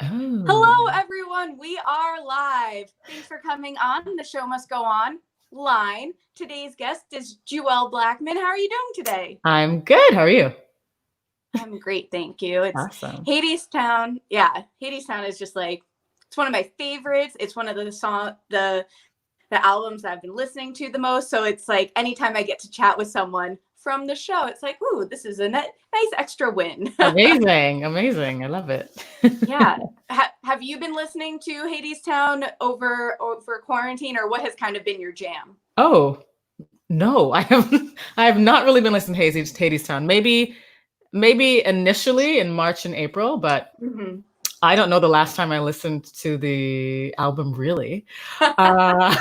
Oh, Hello, everyone. We are live. Thanks for coming on the Show Must Go On line. Today's guest is Jewelle Blackman. How are you doing today? I'm good. How are you? I'm great, thank you. It's Awesome. Hadestown. Yeah, Hadestown is just like it's one of my favorites. It's one of the albums I've been listening to the most. So it's like anytime I get to chat with someone from the show, it's like, ooh, this is a nice extra win. Amazing. Amazing. I love it. Yeah. Have you been listening to Hadestown over quarantine, or what has kind of been your jam? Oh, no, I have not really been listening to Hadestown. Maybe initially in March and April, but Mm-hmm. I don't know the last time I listened to the album really. Uh,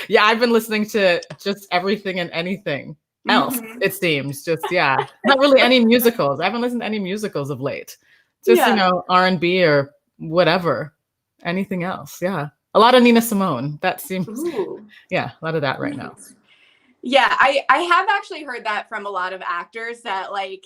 yeah, I've been listening to just everything and anything else, Mm-hmm. it seems. Just, yeah, not really any musicals. I haven't listened to any musicals of late. Just, Yeah. R&B or whatever, anything else. Yeah. A lot of Nina Simone. That seems, Ooh. yeah, a lot of that right now. Yeah, I have actually heard that from a lot of actors that like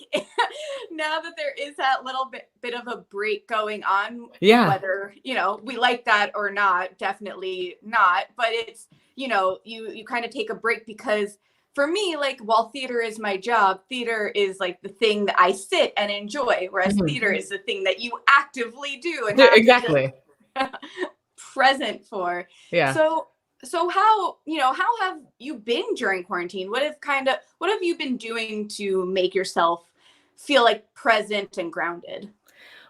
now that there is that little bit of a break going on, Yeah. whether, we like that or not, definitely not, but it's, you kind of take a break because for me, like while theater is my job, theater is like the thing that I sit and enjoy, whereas Mhm. theater is the thing that you actively do and Yeah, have to just exactly. present for. Yeah. So how have you been during quarantine? What have you been doing to make yourself feel like present and grounded?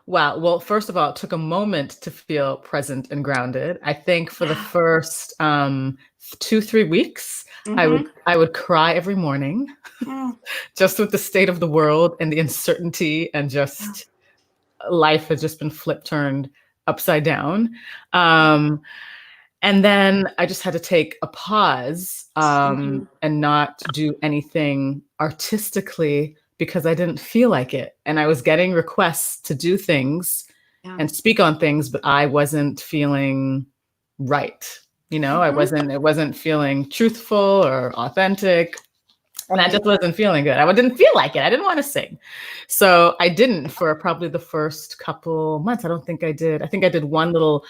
Wow. Well, first of all, it took a moment to feel present and grounded. I think for the Yeah. first 2, 3 weeks, Mm-hmm. I would cry every morning, Mm. just with the state of the world and the uncertainty, and just life has just been flip turned upside down. Um, and then I just had to take a pause, Mm-hmm. and not do anything artistically because I didn't feel like it. And I was getting requests to do things Yeah. and speak on things, but I wasn't feeling right. Mm-hmm. It wasn't feeling truthful or authentic. And I just wasn't feeling good. I didn't feel like it. I didn't want to sing. So I didn't for probably the first couple months. I don't think I did. I think I did one little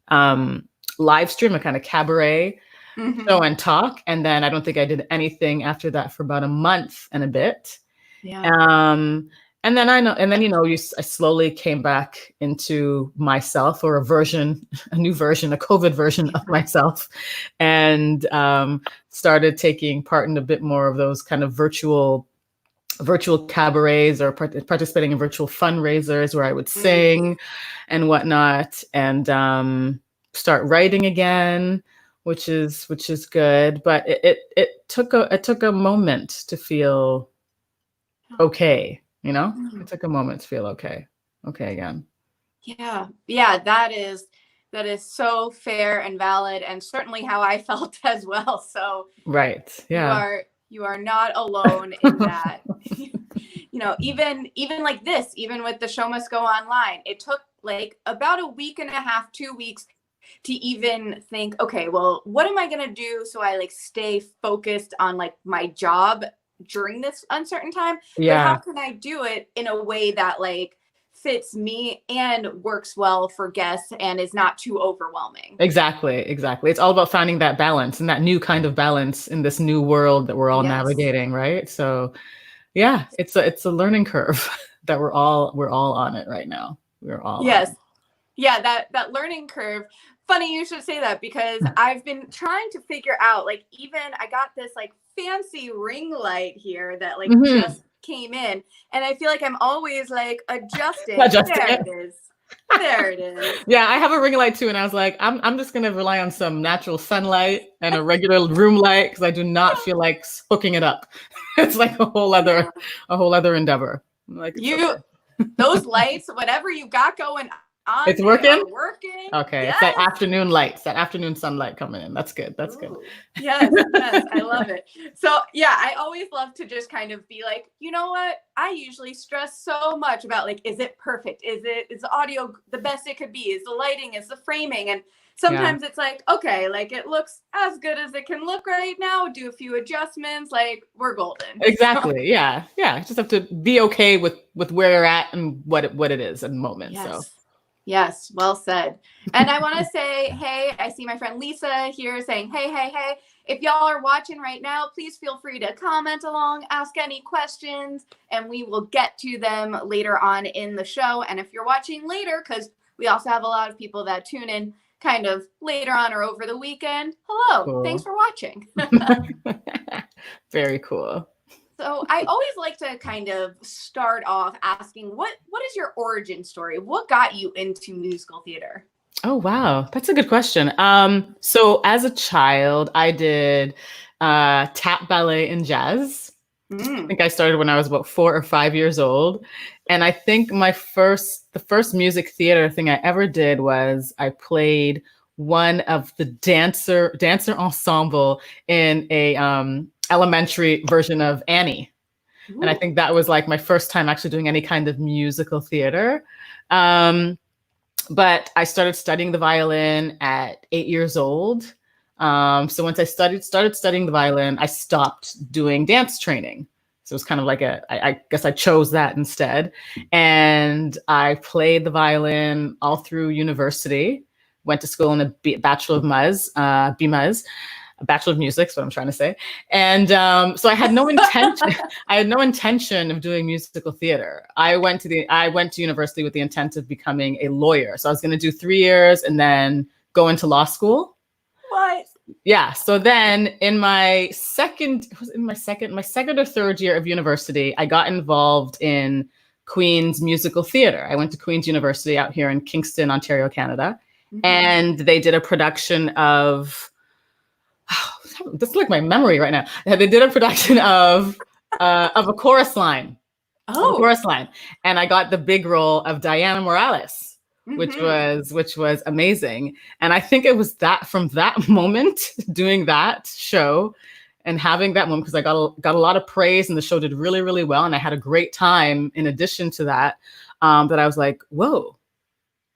um, live stream, a kind of cabaret Mm-hmm. show and talk. And then I don't think I did anything after that for about a month and a bit. Yeah. Um, and then I slowly came back into myself, or a new version, a COVID version of myself, and started taking part in a bit more of those kind of virtual cabarets, or participating in virtual fundraisers where I would Mm. sing and whatnot, and start writing again, which is good. But it took a moment to feel okay. It took a moment to feel okay again. Yeah. Yeah, that is so fair and valid, and certainly how I felt as well. So Right. you Yeah. are you are not alone in that. Even like this, even with the show must go online, it took like about a week and a half, 2 weeks to even think, okay, well, what am I going to do so I like stay focused on like my job during this uncertain time, but how Yeah. can I do it in a way that like fits me and works well for guests and is not too overwhelming? Exactly. It's all about finding that balance, and that new kind of balance in this new world that we're all Yes. navigating, right? So, yeah, it's a learning curve that we're all on it right now. We're all on Yes. Yeah, that learning curve. Funny you should say that because it. I've been trying to figure out, like, even I got this like fancy ring light here that like Hmm. just came in, and I feel like I'm always like adjusting. Adjusting There it. it is. There it is. Yeah, I have a ring light too, and I was like, I'm just gonna rely on some natural sunlight and a regular room light because I do not feel like hooking it up. It's like Yeah. a whole other endeavor. I'm like, it's You okay. those lights, whatever you got going on, It's they working. are working. Okay, it's that Yes. afternoon lights, that afternoon sunlight coming in. That's good. That's good. Ooh. Yes, yes, I love it. So, yeah, I always love to just kind of be like, you know what? I usually stress so much about like, is it perfect? Is the audio the best it could be? Is the lighting? Is the framing? And sometimes it's like, okay, like it looks as good as it can look right now, do a few adjustments, like we're golden. Exactly. So. Yeah. Yeah. Just have to be okay with where you're at and what it is in the moment. Yes. So. Yes, well said. And I want to say, hey, I see my friend Lisa here saying, hey. If y'all are watching right now, please feel free to comment along, ask any questions, and we will get to them later on in the show. And if you're watching later, because we also have a lot of people that tune in kind of later on or over the weekend, hello, cool. Thanks for watching. Very cool. So I always like to kind of start off asking, what is your origin story? What got you into musical theater? Oh, wow. That's a good question. So as a child, I did tap, ballet, and jazz. I think I started when I was about 4 or 5 years old. And I think the first music theater thing I ever did was I played one of the dancer ensemble in a elementary version of Annie. Ooh. And I think that was like my first time actually doing any kind of musical theater. But I started studying the violin at 8 years old. So once I started studying the violin, I stopped doing dance training. So it was kind of like I guess I chose that instead. And I played the violin all through university, went to school in a Bachelor of Mus, BMUS, a Bachelor of Music is what I'm trying to say. And so I had no intention of doing musical theater. I went to university with the intent of becoming a lawyer. So I was going to do 3 years and then go into law school. What? Yeah. So then in my second or third year of university, I got involved in Queen's musical theater. I went to Queen's University out here in Kingston, Ontario, Canada. Mm-hmm. And they did a production of, this is like my memory right now. They did a production of a chorus line. Oh, a chorus line. And I got the big role of Diana Morales, mm-hmm. which was amazing. And I think it was from that moment, doing that show and having that moment, because I got a lot of praise and the show did really, really well. And I had a great time in addition to that, that I was like, whoa,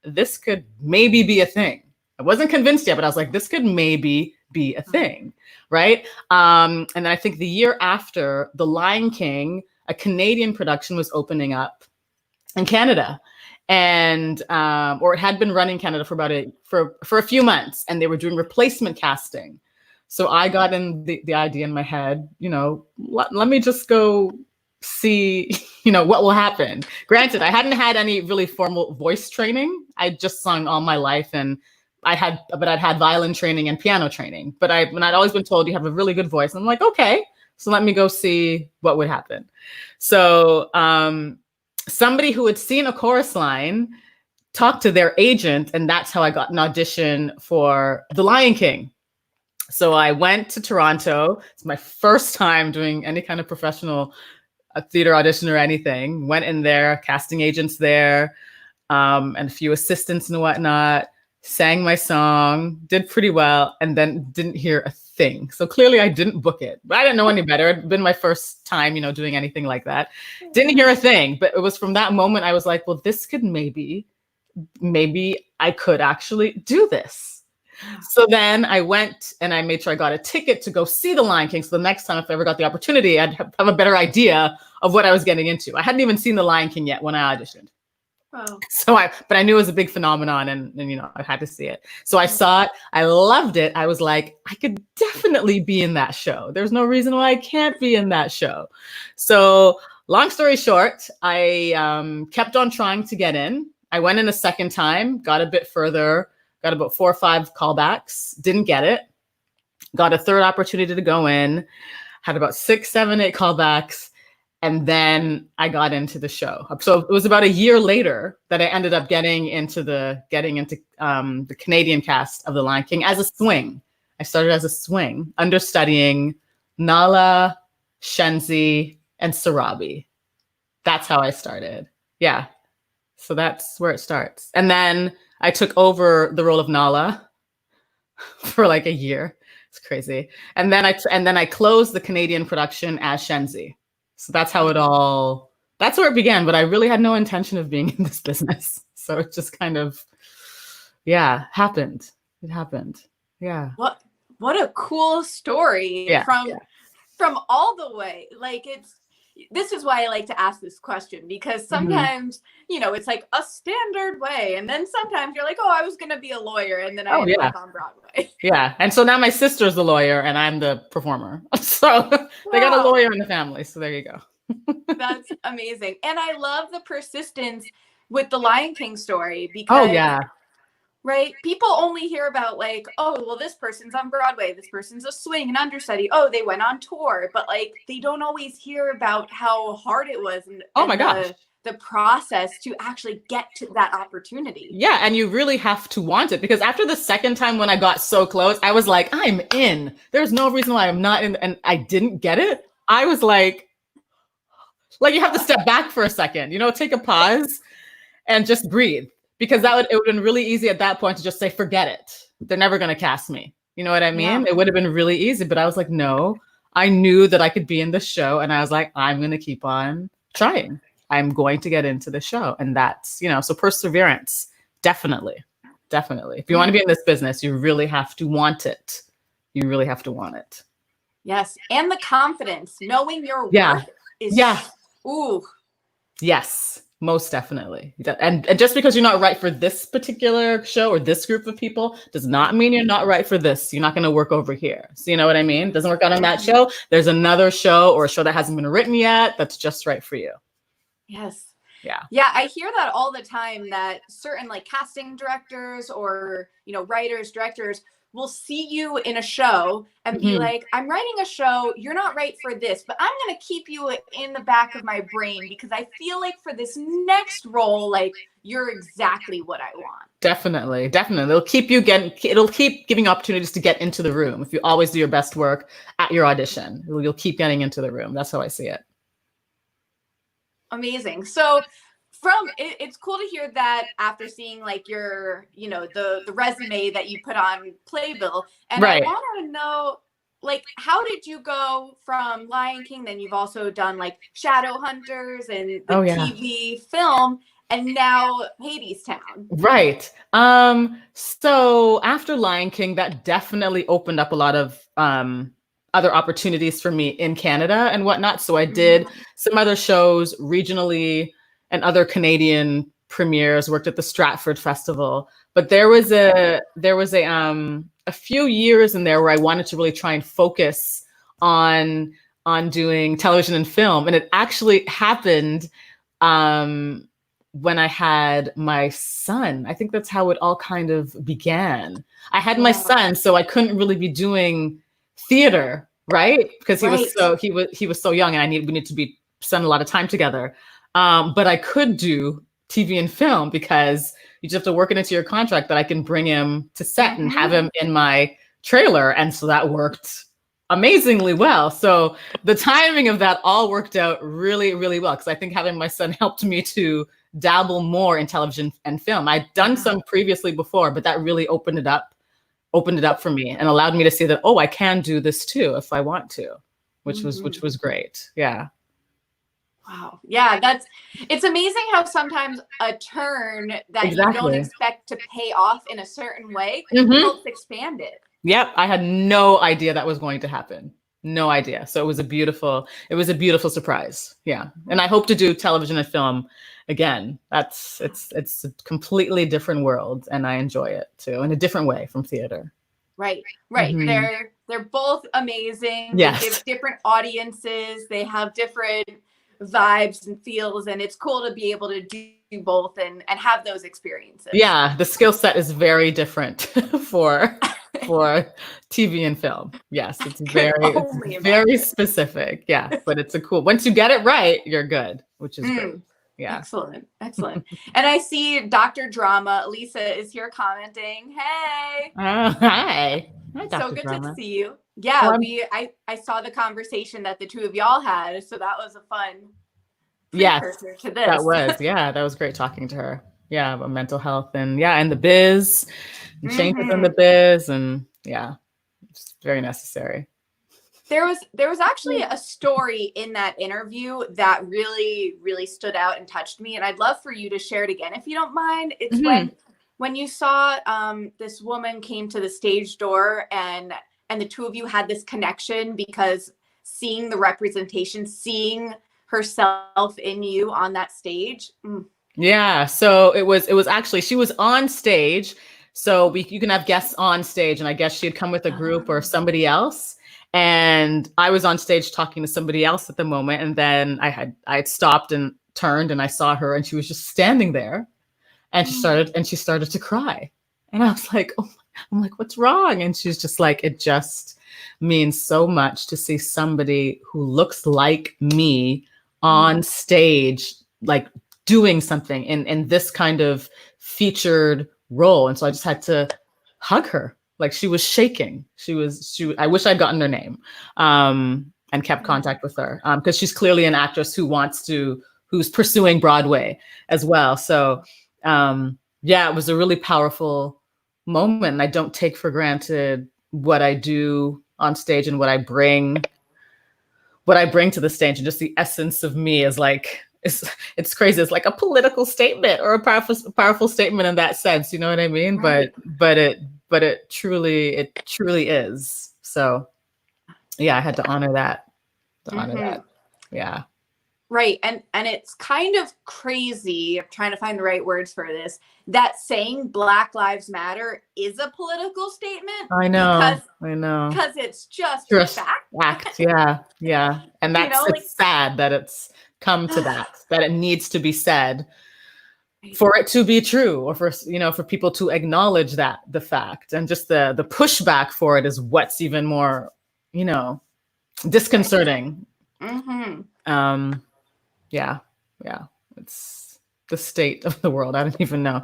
this could maybe be a thing. I wasn't convinced yet, but I was like, this could maybe be a thing, right? And then I think the year after, The Lion King, a Canadian production, was opening up in Canada, and or it had been running Canada for a few months, and they were doing replacement casting. So I got in the idea in my head, let me just go see, what will happen. Granted, I hadn't had any really formal voice training. I just sung all my life, and I'd had violin training and piano training. But I'd always been told you have a really good voice. And I'm like, okay, so let me go see what would happen. So somebody who had seen a chorus line talked to their agent, and that's how I got an audition for The Lion King. So I went to Toronto. It's my first time doing any kind of professional theater audition or anything. Went in there, casting agents there, and a few assistants and whatnot. Sang my song, did pretty well, and then didn't hear a thing. So clearly I didn't book it, but I didn't know any better. It'd been my first time, doing anything like that. Didn't hear a thing, but it was from that moment I was like, well, this could maybe I could actually do this. So then I went and I made sure I got a ticket to go see The Lion King. So the next time, if I ever got the opportunity, I'd have a better idea of what I was getting into. I hadn't even seen The Lion King yet when I auditioned. Wow. But I knew it was a big phenomenon, and I had to see it. So I saw it. I loved it. I was like, I could definitely be in that show. There's no reason why I can't be in that show. So long story short, I kept on trying to get in. I went in a second time, got a bit further, got about 4 or 5 callbacks, didn't get it. Got a third opportunity to go in, had about 6, 7, 8 callbacks. And then I got into the show. So it was about a year later that I ended up getting into the Canadian cast of The Lion King as a swing. I started as a swing, understudying Nala, Shenzi, and Sarabi. That's how I started. Yeah. So that's where it starts. And then I took over the role of Nala for like a year. It's crazy. And then I closed the Canadian production as Shenzi. So that's where it began. But I really had no intention of being in this business. So it just kind of, happened. It happened. Yeah. What a cool story Yeah. from all the way. Like this is why I like to ask this question, because sometimes, it's like a standard way. And then sometimes you're like, oh, I was going to be a lawyer. And then I ended up on Broadway. Yeah. And so now my sister's the lawyer and I'm the performer. So they got a lawyer in the family. So there you go. That's amazing. And I love the persistence with the Lion King story, because right, people only hear about like, oh, well, this person's on Broadway, this person's a swing and understudy, oh, they went on tour, but like they don't always hear about how hard it was and the process to actually get to that opportunity. Yeah, and you really have to want it, because after the second time when I got so close, I was like, I'm in. There's no reason why I'm not in, and I didn't get it. I was like you have to step back for a second, take a pause and just breathe. Because it would have been really easy at that point to just say, forget it. They're never going to cast me. You know what I mean? Yeah. It would have been really easy, but I was like, no, I knew that I could be in the show. And I was like, I'm going to keep on trying. I'm going to get into the show. And that's, so perseverance, definitely. If you want to be in this business, you really have to want it. You really have to want it. Yes. And the confidence, knowing your worth is. Ooh. Yes. Most definitely. And just because you're not right for this particular show or this group of people does not mean you're not right for this. You're not going to work over here. So you know what I mean? Doesn't work out on that show. There's another show or a show that hasn't been written yet that's just right for you. Yes. Yeah. Yeah. I hear that all the time, that certain like casting directors or, writers, directors will see you in a show and be like, I'm writing a show. You're not right for this, but I'm going to keep you in the back of my brain because I feel like for this next role, like you're exactly what I want. Definitely. It'll keep giving opportunities to get into the room. If you always do your best work at your audition, you'll keep getting into the room. That's how I see it. Amazing. So it's cool to hear that after seeing like your, the resume that you put on Playbill. And I want to know, like, how did you go from Lion King? Then you've also done like Shadowhunters and the TV film, and now Hadestown. Right. So after Lion King, that definitely opened up a lot of other opportunities for me in Canada and whatnot. So I did some other shows regionally and other Canadian premieres, worked at the Stratford Festival. But there was a few years in there where I wanted to really try and focus on doing television and film. And it actually happened when I had my son. I think that's how it all kind of began. I had my son, so I couldn't really be doing theater, right? Because he was so young, and we needed to spend a lot of time together. But I could do TV and film because you just have to work it into your contract that I can bring him to set and have him in my trailer. And so that worked amazingly well. So the timing of that all worked out really, really well, because I think having my son helped me to dabble more in television and film. I'd done some previously before, but that really opened it up for me and allowed me to see that, oh, I can do this too if I want to, which was great. Yeah. Wow. Yeah, it's amazing how sometimes a turn that you don't expect to pay off in a certain way helps expand it. Yep. I had no idea that was going to happen. No idea. So it was a beautiful surprise. Yeah. And I hope to do television and film again. It's a completely different world, and I enjoy it too, in a different way from theater. Right. They're both amazing. Yes. They give different audiences. They have different vibes and feels, and it's cool to be able to do both and have those experiences. Yeah, the skill set is very different for TV and film. Yes, it's very specific. Yeah, but it's once you get it right, you're good, which is great. Yeah. Excellent. And I see Dr. Drama, Lisa, is here commenting. Hey. Hi. Hi, Dr. So good Drama. to see you. Yeah, I saw the conversation that the two of y'all had, so that was a fun precursor to this. That was great talking to her. Yeah, about mental health and the biz, and changes in the biz, and it's very necessary. There was actually a story in that interview that really, really stood out and touched me, and I'd love for you to share it again if you don't mind. It's when when you saw this woman came to the stage door and the two of you had this connection because seeing the representation, seeing herself in you on that stage. Yeah, so it was actually, she was on stage, so you can have guests on stage, and I guess she had come with a group or somebody else, and I was on stage talking to somebody else at the moment, and then I had stopped and turned and I saw her, and she was just standing there, and she started to cry, and I was like, oh, I'm like, what's wrong? And she's just like, it just means so much to see somebody who looks like me on stage, like doing something in this kind of featured role. And so I just had to hug her. Like, she was shaking. I wish I'd gotten her name, and kept contact with her, because she's clearly an actress who's pursuing Broadway as well. So yeah, it was a really powerful moment. And I don't take for granted what I do on stage and what I bring to the stage, and just the essence of me is like, it's crazy. It's like a political statement or a powerful statement in that sense. You know what I mean? Right. But it truly is. So yeah, I had to honor that. Yeah. Right. And it's kind of crazy. I'm trying to find the right words for this, that saying Black Lives Matter is a political statement. I know. Because it's just a fact. Yeah. And that's, it's sad that it's come to that it needs to be said for it to be true, or for people to acknowledge that the fact, and just the pushback for it is what's even more, disconcerting. Yeah. It's the state of the world. I don't even know,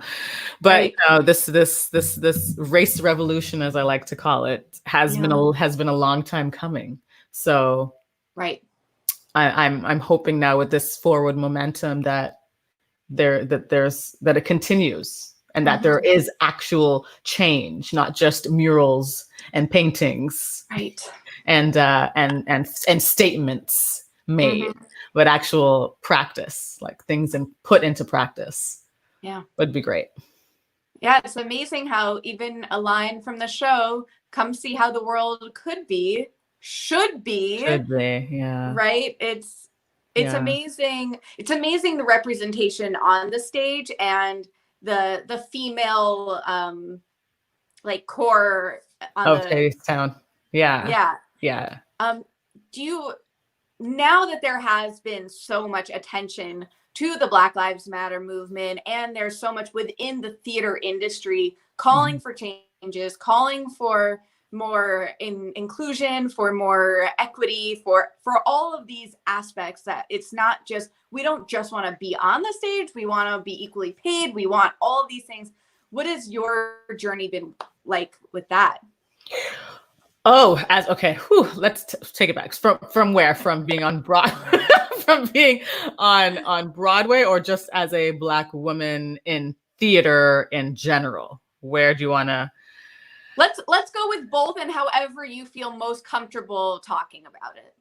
but this race revolution, as I like to call it, has been a long time coming. So right. I'm hoping now with this forward momentum that it continues, and that there is actual change, not just murals and paintings, right, and statements made, but actual practice, like things put into practice. Yeah, would be great. Yeah, it's amazing how even a line from the show, "Come see how the world could be," should be, yeah. Right? It's amazing. It's amazing the representation on the stage and the female like core on Hadestown. Yeah. Do you, now that there has been so much attention to the Black Lives Matter movement, and there's so much within the theater industry calling for changes, calling for more inclusion, for more equity, for all of these aspects, that it's not just, we don't just want to be on the stage, we want to be equally paid, we want all of these things. What has your journey been like with that? Let's take it back. From where? From being on Broadway, from being on Broadway, or just as a Black woman in theater in general? Where do you want to? Let's go with both, and however you feel most comfortable talking about it.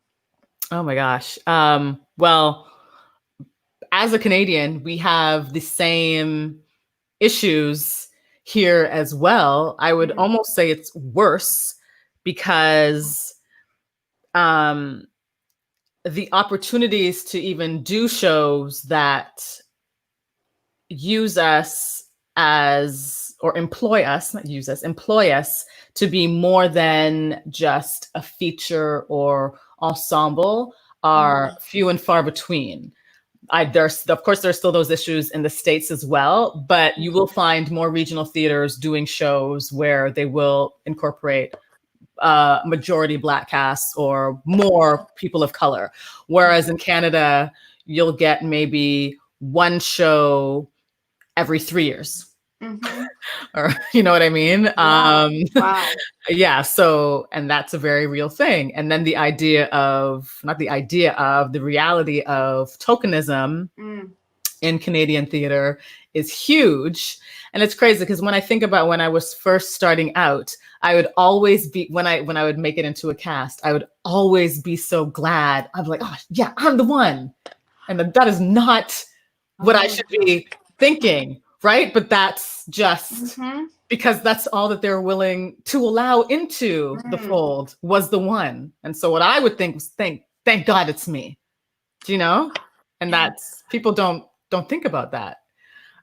Oh my gosh. Well, as a Canadian, we have the same issues here as well. I would almost say it's worse, because the opportunities to even do shows that use us employ us to be more than just a feature or ensemble are few and far between. There's still those issues in the States as well, but you will find more regional theaters doing shows where they will incorporate majority Black casts or more people of color. Whereas in Canada, you'll get maybe one show every 3 years. Or, you know what I mean? Wow. Yeah. So, and that's a very real thing. And then the reality of tokenism in Canadian theater is huge. And it's crazy, because when I think about when I was first starting out, I would always be, when I would make it into a cast, I would always be so glad. I'm like, oh yeah, I'm the one. And that is not what I should be thinking right? But that's just because that's all that they're willing to allow into the fold was the one. And so what I would think was, thank God it's me, do you know? And that's, people don't think about that.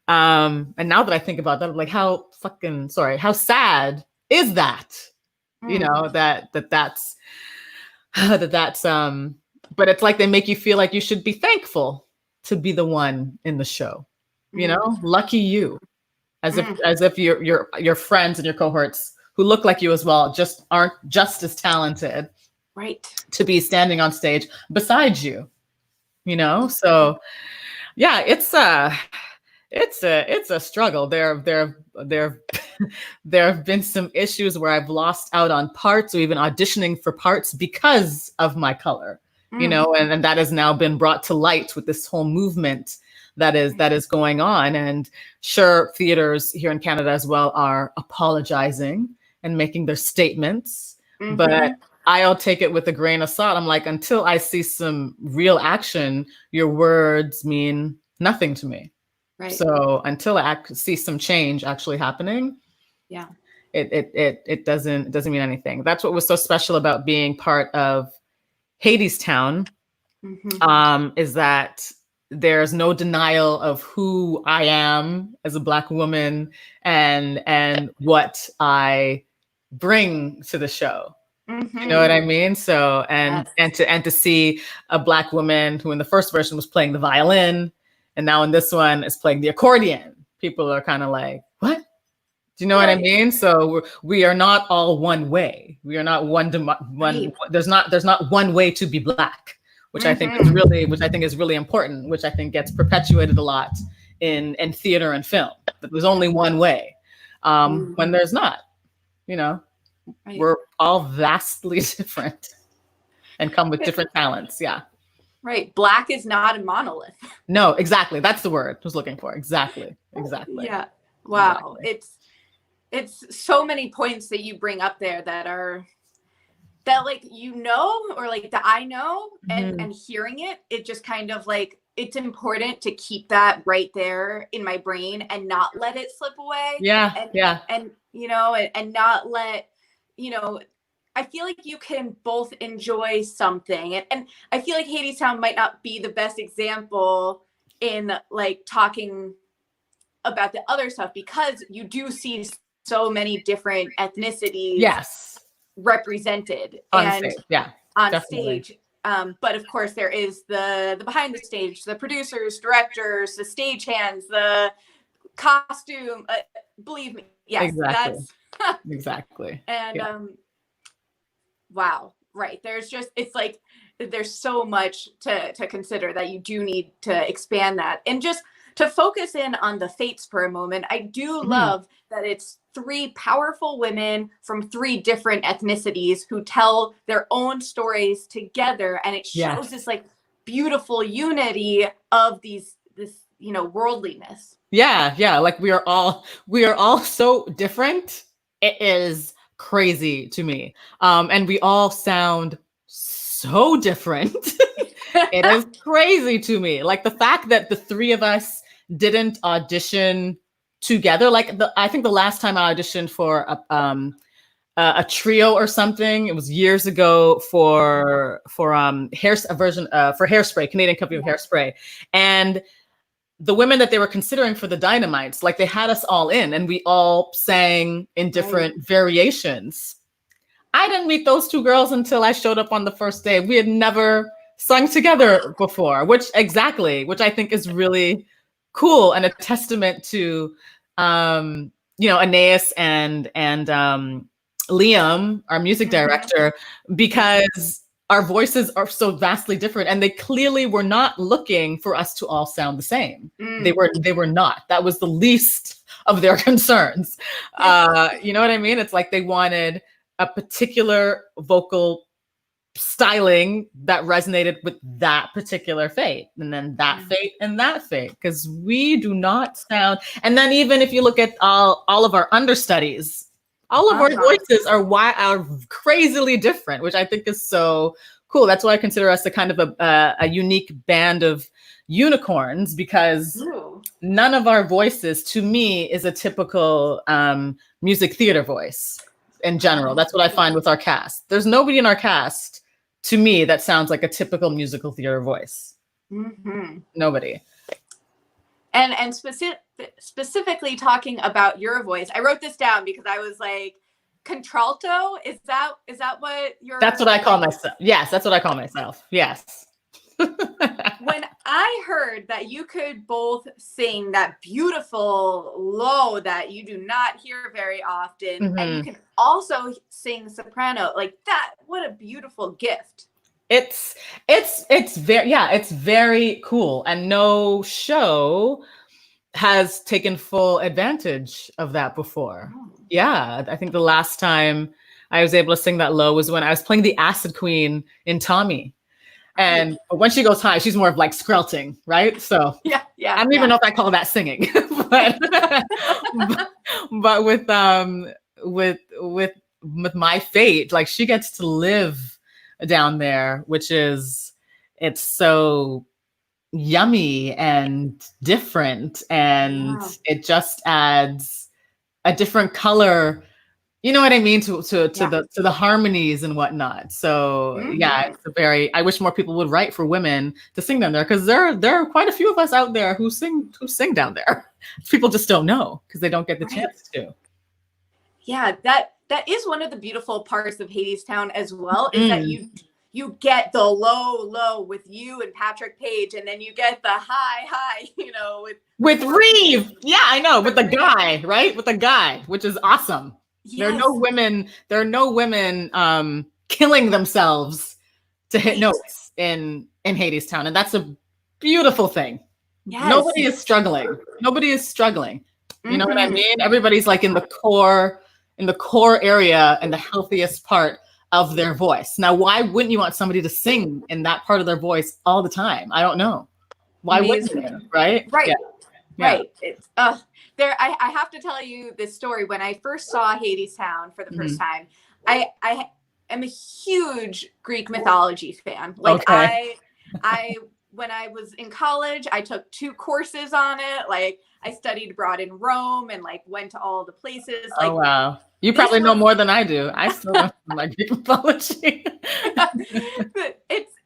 And now that I think about that, I'm like, how sad is that? You know, that's but it's like they make you feel like you should be thankful to be the one in the show. You know, lucky you, as if your friends and your cohorts who look like you as well just aren't just as talented, right, to be standing on stage beside you. You know, so yeah, it's a struggle. There have been some issues where I've lost out on parts or even auditioning for parts because of my color, you know, and that has now been brought to light with this whole movement that is going on. And sure, theaters here in Canada as well are apologizing and making their statements, but I'll take it with a grain of salt. I'm like, until I see some real action, your words mean nothing to me. Right. So until I see some change actually happening, it doesn't mean anything. That's what was so special about being part of Hadestown, is that there's no denial of who I am as a Black woman and what I bring to the show. You know what I mean? So and to see a Black woman who in the first version was playing the violin, and now in this one is playing the accordion. People are kind of like, what? Do you know what I mean? So we are not all one way. We are not one. There's not one way to be Black, which I think is really important. Which I think gets perpetuated a lot in theater and film. That there's only one way, when there's not. You know, we're all vastly different and come with different talents. Yeah. Right. Black is not a monolith. No, exactly. That's the word I was looking for. Exactly. Yeah. Wow. Exactly. It's so many points that you bring up there that like, you know, or like that I know, and hearing it just kind of like, it's important to keep that right there in my brain and not let it slip away. And you know, and not let, you know, I feel like you can both enjoy something, and I feel like Hadestown might not be the best example in like talking about the other stuff, because you do see so many different ethnicities represented on stage. But of course there is the behind the stage, the producers, directors, the stagehands, the costume, believe me. Yes, exactly. That's exactly. And wow, right. It's like there's so much to consider that you do need to expand that. And just to focus in on the fates for a moment, I do love that it's 3 powerful women from 3 different ethnicities who tell their own stories together, and it shows this like beautiful unity of this, you know, worldliness. Yeah, like we are all so different. It is crazy to me. And we all sound so different. It is crazy to me. Like the fact that the 3 of us didn't audition together. Like I think the last time I auditioned for a trio or something, it was years ago for Hairspray, Canadian Company of Hairspray. And the women that they were considering for the Dynamites, like they had us all in and we all sang in different variations. I didn't meet those 2 girls until I showed up on the first day. We had never sung together before, which I think is really cool and a testament to, you know, Anais and Liam, our music director, because our voices are so vastly different, and they clearly were not looking for us to all sound the same. They were not. That was the least of their concerns. You know what I mean? It's like they wanted a particular vocal styling that resonated with that particular fate, and then that fate and that fate, because we do not sound. And then even if you look at all of our understudies, all of our voices are crazily different, which I think is so cool. That's why I consider us a kind of a unique band of unicorns, because none of our voices, to me, is a typical music theater voice in general. That's what I find with our cast. There's nobody in our cast, to me, that sounds like a typical musical theater voice. Mm-hmm. Nobody. And specifically talking about your voice, I wrote this down because I was like, contralto, is that what you're... That's what I call myself. Yes, that's what I call myself. Yes. When I heard that you could both sing that beautiful low that you do not hear very often, and you can also sing soprano, like that, what a beautiful gift. It's very cool, and no show has taken full advantage of that before. Yeah, I think the last time I was able to sing that low was when I was playing the Acid Queen in Tommy. And when she goes high, she's more of like skrelting, right? So yeah. I don't even know if I call that singing, but but with my fate, like she gets to live down there, which is, it's so yummy and different, and it just adds a different color, you know what I mean, to the harmonies and whatnot. So it's a very, I wish more people would write for women to sing down there, because there are quite a few of us out there who sing down there. People just don't know because they don't get the chance to. Yeah, that is one of the beautiful parts of Hadestown as well, is that you get the low with you and Patrick Page, and then you get the high, you know, with Reeve. Yeah, I know, with the guy, right? With the guy, which is awesome. Yes. There are no women killing themselves to hit notes in Hadestown, and that's a beautiful thing. Yes. Nobody is struggling. You know what I mean? Everybody's like in the core area and the healthiest part of their voice. Now, why wouldn't you want somebody to sing in that part of their voice all the time? I don't know. Why wouldn't you? Right? Right. Yeah. Right. It's I have to tell you this story. When I first saw Hadestown for the first time, I am a huge Greek mythology fan. Like I when I was in college, I took 2 courses on it. Like I studied abroad in Rome and like went to all the places. Like, oh wow. You probably know more than I do. I still don't like Greek mythology. But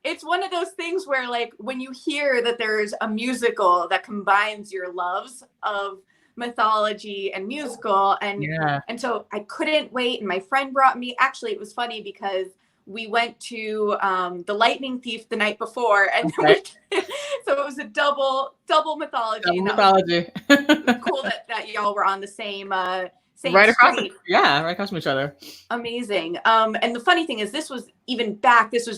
it's one of those things where, like, when you hear that there's a musical that combines your loves of mythology and musical, and so I couldn't wait. And my friend brought me. Actually, it was funny because we went to The Lightning Thief the night before, and so it was a double mythology. Double mythology. Cool that y'all were on the same. Right across from each other. Amazing. And the funny thing is, this was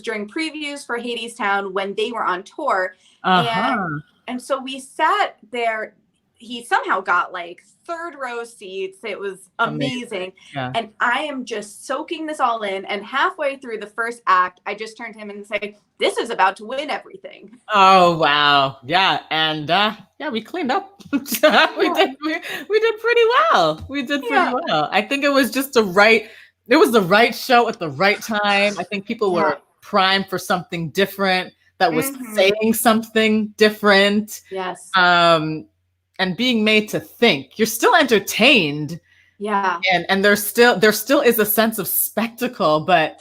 during previews for Hadestown when they were on tour. And so we sat there. He somehow got like 3rd row seats. It was amazing. Yeah. And I am just soaking this all in. And halfway through the first act, I just turned to him and said, "This is about to win everything." Oh, wow. Yeah. And we cleaned up. We did pretty well. I think it was just the right show at the right time. I think people were primed for something different that was saying something different. Yes. And being made to think. You're still entertained. Yeah. And there still is a sense of spectacle, but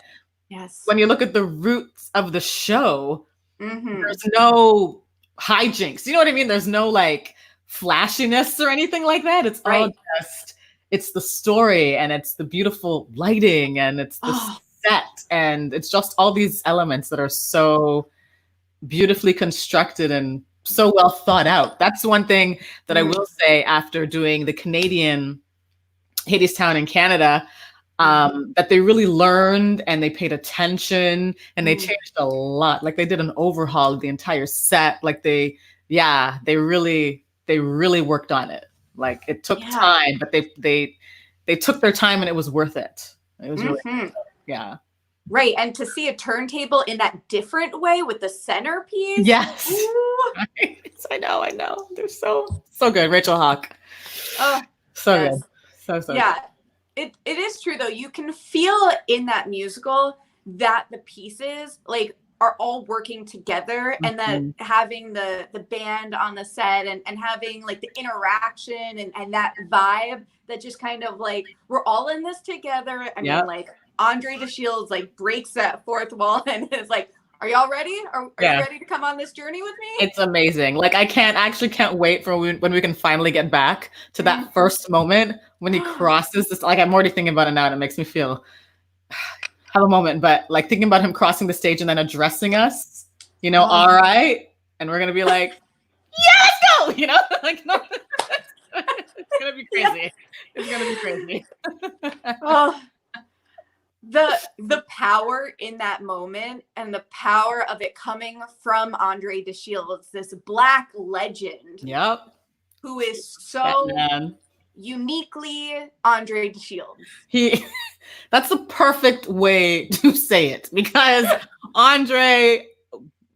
when you look at the roots of the show, there's no hijinks. You know what I mean? There's no like flashiness or anything like that. It's all just, it's the story, and it's the beautiful lighting, and it's the set, and it's just all these elements that are so beautifully constructed and so well thought out. That's one thing that I will say after doing the Canadian Hadestown in Canada, that they really learned and they paid attention and they changed a lot. Like they did an overhaul of the entire set. Like they really worked on it. Like it took time, but they took their time and it was worth it. It was really worth it. Yeah. Right. And to see a turntable in that different way with the centerpiece. Yes. Right. I know. They're so good. Rachel Hawk. So good. So yeah. Good. It is true though. You can feel in that musical that the pieces like are all working together, and that having the band on the set and having like the interaction and that vibe that just kind of like, we're all in this together. I mean, like Andre DeShields like breaks that fourth wall and is like, are y'all ready? Are you ready to come on this journey with me? It's amazing. Like I can't wait for when we can finally get back to that first moment when he crosses this. Like I'm already thinking about it now and it makes me feel have a moment, but like thinking about him crossing the stage and then addressing us, you know, all right. And we're going to be like, yeah, let's go, you know, like, no, it's going to be crazy. It's going to be crazy. Oh, the power in that moment and the power of it coming from Andre DeShields, this Black legend. Yep. Who is so uniquely Andre DeShields. That's the perfect way to say it, because Andre,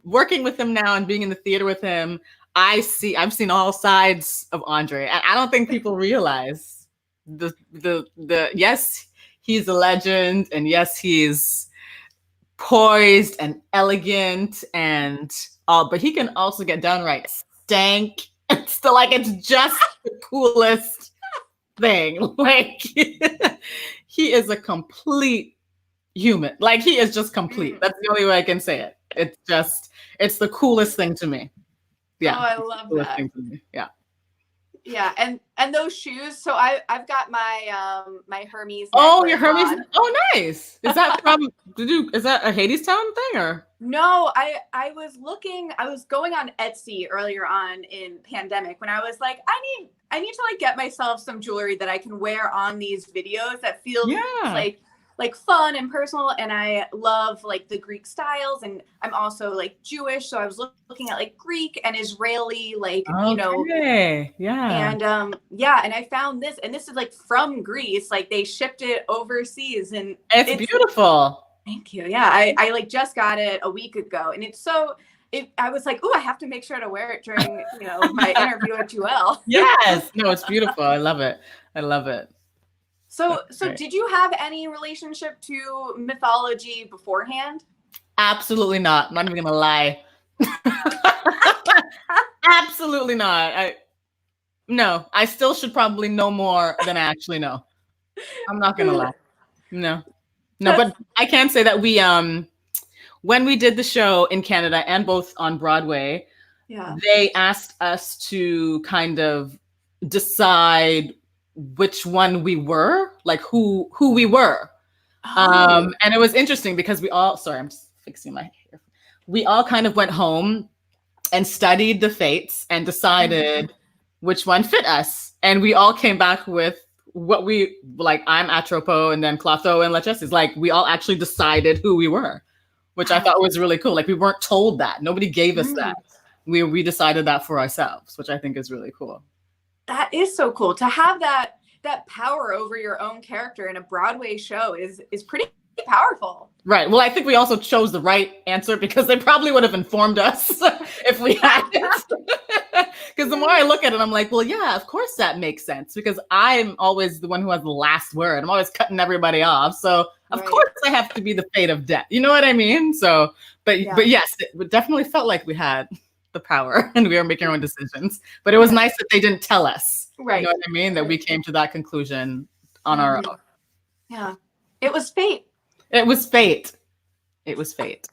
working with him now and being in the theater with him, I've seen all sides of Andre. And I don't think people realize the yes, he's a legend, and yes, he's poised and elegant and all, but he can also get downright stank. It's still like it's just the coolest thing. Like he is a complete human. Like he is just complete. That's the only way I can say it. It's the coolest thing to me. Yeah. Oh, I love that. Yeah. Yeah, and those shoes. So I've got my my Hermes. Oh, your Hermes. On. Oh, nice. Is that from? Is that a Hadestown thing or? No, I was going on Etsy earlier on in pandemic when I was like, I need to like get myself some jewelry that I can wear on these videos that feels like fun and personal, and I love like the Greek styles, and I'm also like Jewish, so I was looking at like Greek and Israeli, like you know, and and I found this, and this is like from Greece, like they shipped it overseas, and it's beautiful. Thank you. Yeah, I like just got it a week ago, and it's so. I was like, oh, I have to make sure to wear it during my interview at Jewelle. Yes, no, it's beautiful. I love it. I love it. So did you have any relationship to mythology beforehand? Absolutely not. I'm not even gonna lie. Absolutely not. No, I still should probably know more than I actually know. I'm not gonna lie. No, but I can say that we when we did the show in Canada and both on Broadway, they asked us to kind of decide which one we were, like who we were. And it was interesting because we all, sorry, I'm just fixing my hair. We all kind of went home and studied the fates and decided which one fit us. And we all came back with what we, like, I'm Atropo and then Clotho and Lachesis. Like we all actually decided who we were, which I thought was really cool. Like we weren't told that. Nobody gave us that. We decided that for ourselves, which I think is really cool. That is so cool to have that power over your own character in a Broadway show is pretty powerful. Right. Well, I think we also chose the right answer because they probably would have informed us if we hadn't. Because the more I look at it, I'm like, well, yeah, of course that makes sense because I'm always the one who has the last word. I'm always cutting everybody off. So of course I have to be the fate of death. You know what I mean? So, but yes, it definitely felt like we had the power and we were making our own decisions. But it was nice that they didn't tell us. Right. You know what I mean? That we came to that conclusion on our own. Yeah. It was fate. It was fate. It was fate.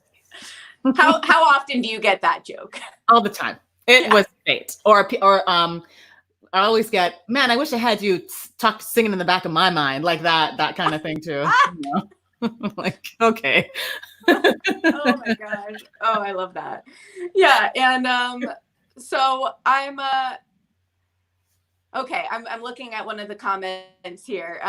How often do you get that joke? All the time. It was fate. Or I always get, man, I wish I had you singing in the back of my mind, like that kind of thing too. You know? Like, okay. Oh my gosh. Oh, I love that. Yeah. And so I'm okay, I'm looking at one of the comments here.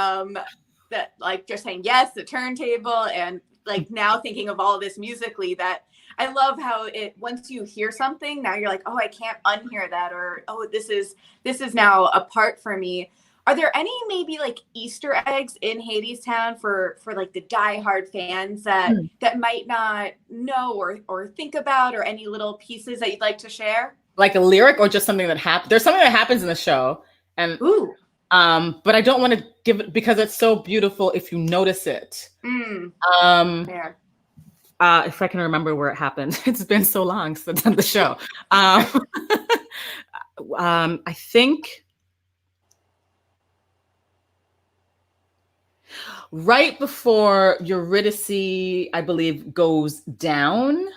That like just saying yes, the turntable, and like now thinking of all of this musically, that I love how it, once you hear something, now you're like, oh, I can't unhear that, or oh, this is now a part for me. Are there any maybe like Easter eggs in Hadestown for like the diehard fans that might not know or think about, or any little pieces that you'd like to share? Like a lyric or just something that happened? There's something that happens in the show, and but I don't want to give it because it's so beautiful if you notice it. Fair. If I can remember where it happened. It's been so long since I've done the show. I think right before Eurydice, I believe, goes down.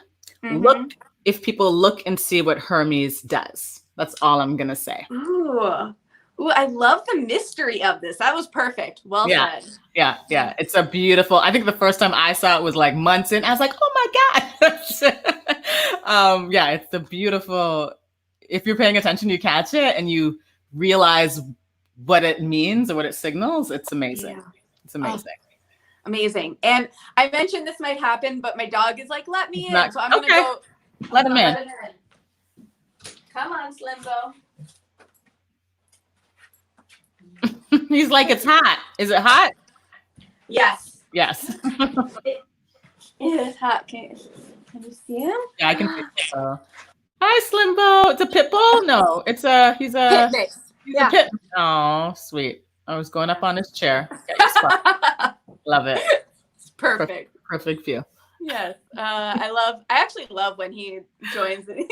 Look, if people look and see what Hermes does. That's all I'm gonna say. Ooh, I love the mystery of this. That was perfect. Well said. Yeah. It's a beautiful. I think the first time I saw it was like months in. I was like, oh my god. Yeah, it's the beautiful. If you're paying attention, you catch it and you realize what it means or what it signals. It's amazing. Yeah. It's amazing. Amazing. And I mentioned this might happen, but my dog is like, let me in. So I'm going to go. Let him in. Come on, Slimbo. He's like, it's hot. Is it hot? Yes. Yes. It is hot. Can you see him? Yeah, I can see him. Hi, Slimbo. It's a pit bull? No, he's a pit mix. He's a pit. Oh, sweet. I was going up on his chair. Love it. It's perfect. Perfect view. Yes. I actually love when he joins. Like,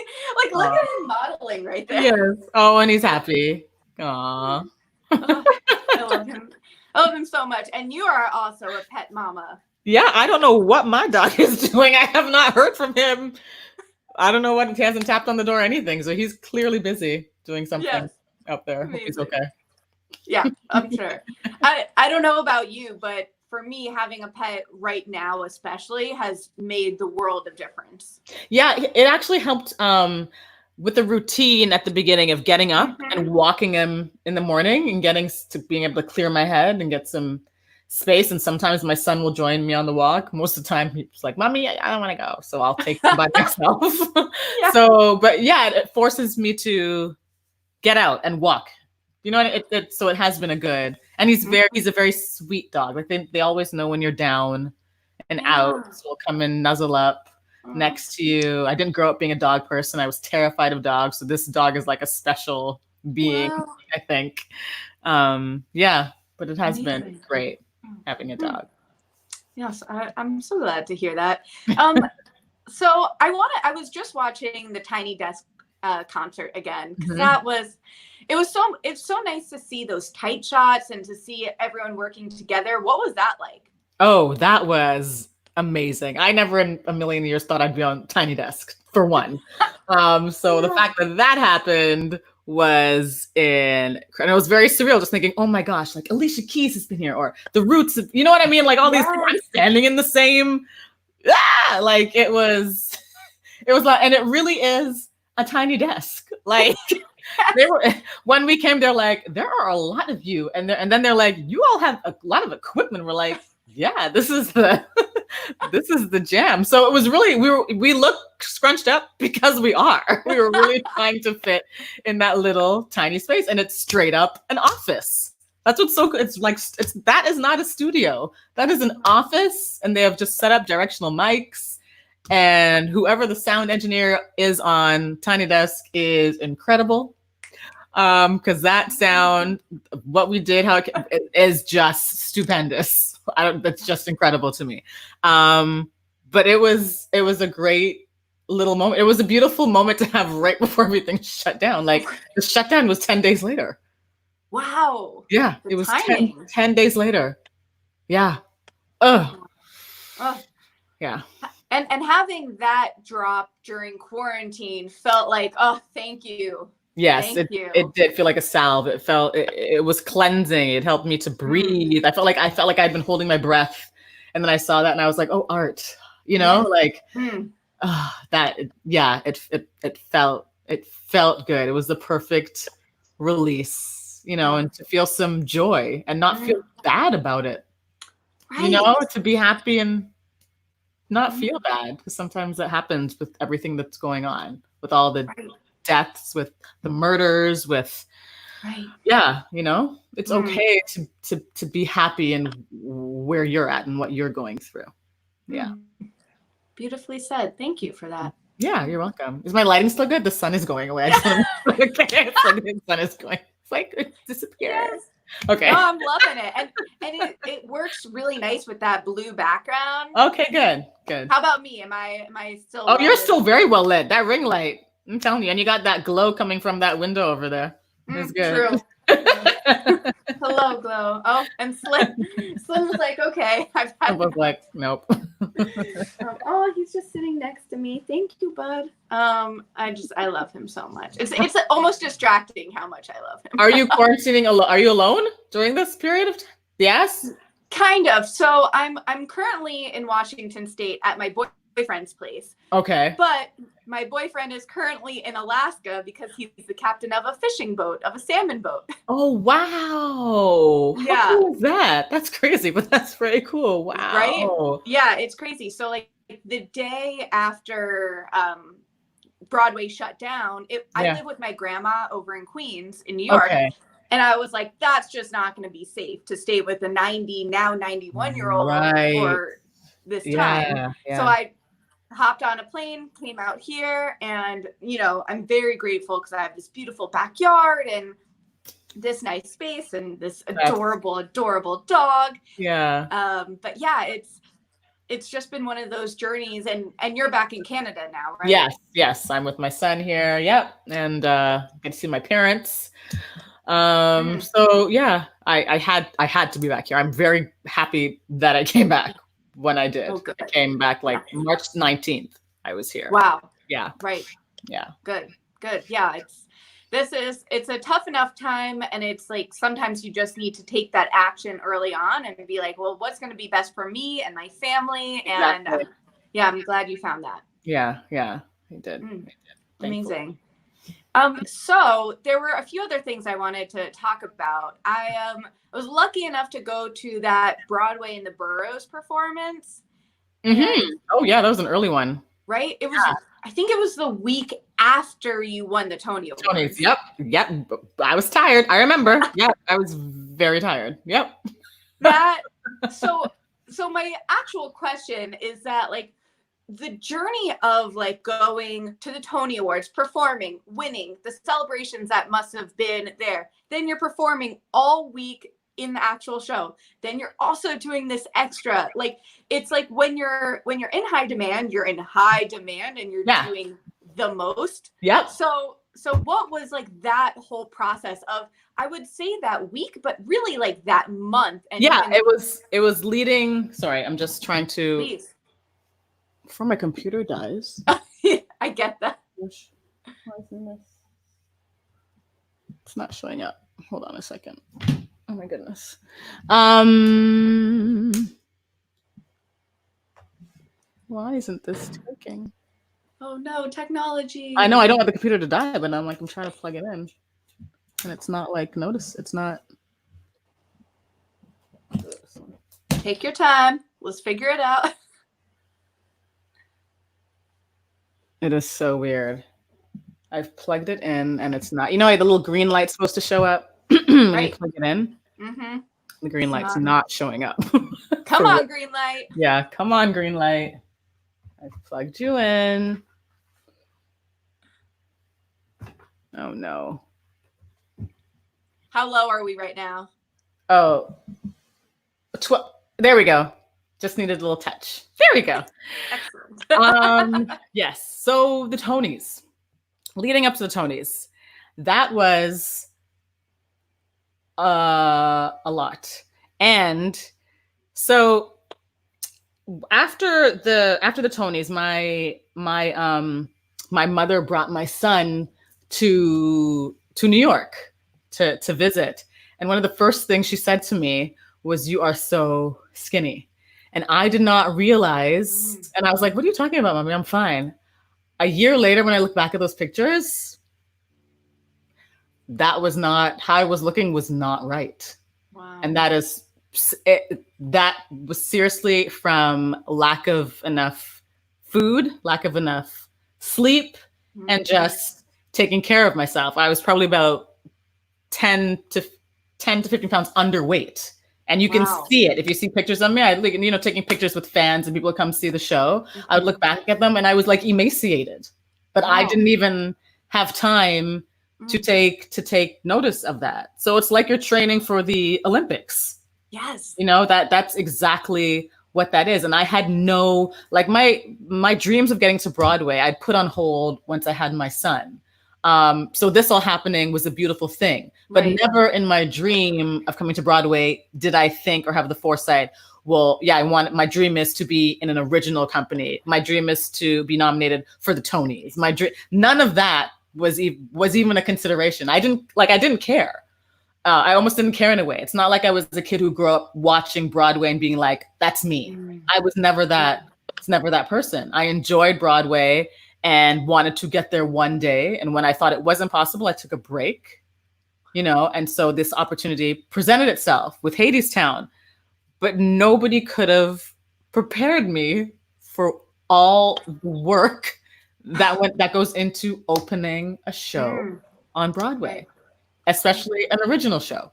look at him modeling right there. Yes. Oh, and he's happy. Aw. I love him. I love him so much. And you are also a pet mama. Yeah, I don't know what my dog is doing. I have not heard from him. I don't know what. He hasn't tapped on the door or anything. So he's clearly busy doing something up there. Hope he's okay. Yeah, I'm sure. I don't know about you, but for me, having a pet right now especially has made the world of difference. Yeah, it actually helped with the routine at the beginning of getting up and walking him in the morning and getting to being able to clear my head and get some space. And sometimes my son will join me on the walk. Most of the time he's like, Mommy, I don't want to go. So I'll take him by myself. But yeah, it forces me to get out and walk. You know, so it has been a good, and he's a very sweet dog. Like they always know when you're down and out. So he'll come and nuzzle up next to you. I didn't grow up being a dog person. I was terrified of dogs. So this dog is like a special being, I think. But it has been great having a dog. Yes, I'm so glad to hear that. So I was just watching the Tiny Desk concert again, because it's so nice to see those tight shots and to see everyone working together. What was that like? Oh, that was amazing. I never in a million years thought I'd be on Tiny Desk, for one. So the fact that happened was and it was very surreal, just thinking, oh my gosh, like Alicia Keys has been here, or the Roots, you know what I mean? Like all these people, I'm standing in the same, like it was like, and it really is a tiny desk. Like when we came, they're like, there are a lot of you. And then they're like, you all have a lot of equipment. We're like, yeah, this is the jam. So it was really, we look scrunched up because we were really trying to fit in that little tiny space, and it's straight up an office. That's what's so good. It's like, that is not a studio. That is an office, and they have just set up directional mics. And whoever the sound engineer is on Tiny Desk is incredible. Because that sound, what we did, how it is just stupendous. That's just incredible to me. But it was a great little moment. It was a beautiful moment to have right before everything shut down. Like the shutdown was 10 days later. Wow. Yeah, it was 10 days later. Yeah. Yeah. And having that drop during quarantine felt like, oh, thank you. Yes, it did feel like a salve. It was cleansing. It helped me to breathe. I felt like I'd been holding my breath, and then I saw that and I was like, oh, art, you know, like it felt good. It was the perfect release, you know, and to feel some joy and not feel bad about it, you know, to be happy and not feel bad, because sometimes that happens with everything that's going on, with all the deaths, with the murders, with you know, it's okay to be happy in where you're at and what you're going through. Beautifully said. Thank you for that. Yeah, you're welcome. Is my lighting still good? The sun is going away. I just want to, okay, it's like the sun is going. It's like it disappears. Okay. No, I'm loving it. And it works really nice with that blue background. Okay, good. How about me? Am I still Oh, you're lit? still very well lit. That ring light, I'm telling you, and you got that glow coming from that window over there. It's good. True. Hello, glow. Oh, and Slim was like, okay. I was like, nope. Oh, he's just sitting next to me. Thank you, bud. I love him so much. It's almost distracting how much I love him. Are you quarantining alone? Are you alone during this period of time? Yes. Kind of. So I'm currently in Washington State at my boyfriend's place. Okay. But my boyfriend is currently in Alaska because he's the captain of a fishing boat, of a salmon boat. Oh, wow. Yeah. How cool is that? That's crazy, but that's very cool. Wow. Right? Yeah, it's crazy. So like the day after Broadway shut down, I live with my grandma over in Queens in New York. Okay. And I was like, that's just not going to be safe to stay with a 91-year-old for this time. Yeah. So I hopped on a plane, came out here, and, I'm very grateful because I have this beautiful backyard and this nice space and this adorable dog. Yeah. But yeah, it's just been one of those journeys, and you're back in Canada now, right? Yes. I'm with my son here. Yep. And get to see my parents. So yeah, I had to be back here. I'm very happy that I came back when I did. I came back like March 19th. I was here. Wow. Yeah. Right. Yeah. Good. Yeah. It's a tough enough time, and it's like sometimes you just need to take that action early on and be like, well, what's going to be best for me and my family? And I'm glad you found that. Yeah. I did. Amazing. So there were a few other things I wanted to talk about. I was lucky enough to go to that Broadway in the Boroughs performance. Mm-hmm. Oh yeah, that was an early one. Right? It was. Yeah. I think it was the week after you won the Tony Awards. Tonys. Yep. I was tired. I remember. Yep. I was very tired. Yep. So my actual question is that, like, the journey of like going to the Tony Awards, performing, winning, the celebrations that must have been there. Then you're performing all week in the actual show. Then you're also doing this extra. Like, it's like when you're in high demand, you're in high demand and you're doing the most. Yep. So what was like that whole process of, I would say that week, but really like that month? And it was leading. Sorry, I'm just trying to. Please. Before my computer dies. I get that. It's not showing up. Hold on a second. Oh my goodness. Why isn't this working? Oh no, technology. I know I don't want the computer to die, but I'm trying to plug it in. And it's not like, it's not. Take your time. Let's figure it out. It is so weird. I've plugged it in and it's not. The little green light's supposed to show up when you plug it in. Mm-hmm. The green light's not showing up. Come on, green light. Yeah, come on, green light. I've plugged you in. Oh no. How low are we right now? Oh, there we go. Just needed a little touch. There we go. Excellent. Yes. So the Tonys, leading up to the Tonys, that was a lot. And so after the Tonys, my mother brought my son to New York to visit. And one of the first things she said to me was, "You are so skinny." And I did not realize, and I was like, "What are you talking about, Mommy? I'm fine." A year later, when I look back at those pictures, that was not, how I was looking was not right. Wow. And that was seriously from lack of enough food, lack of enough sleep, and just taking care of myself. I was probably about 10 to 15 pounds underweight. And you can see it. If you see pictures of me, taking pictures with fans and people come see the show, I would look back at them and I was like emaciated. But I didn't even have time to take notice of that. So it's like you're training for the Olympics. Yes. That's exactly what that is. And I had no, like, my dreams of getting to Broadway, I'd put on hold once I had my son. So this all happening was a beautiful thing, but never in my dream of coming to Broadway did I think or have the foresight, well, yeah, my dream is to be in an original company. My dream is to be nominated for the Tonys. None of that was even a consideration. I didn't care. I almost didn't care in a way. It's not like I was a kid who grew up watching Broadway and being like, that's me. I was never that. It's never that person. I enjoyed Broadway and wanted to get there one day. And when I thought it wasn't possible, I took a break, and so this opportunity presented itself with Hadestown, but nobody could have prepared me for all the work that goes into opening a show on Broadway. Especially an original show.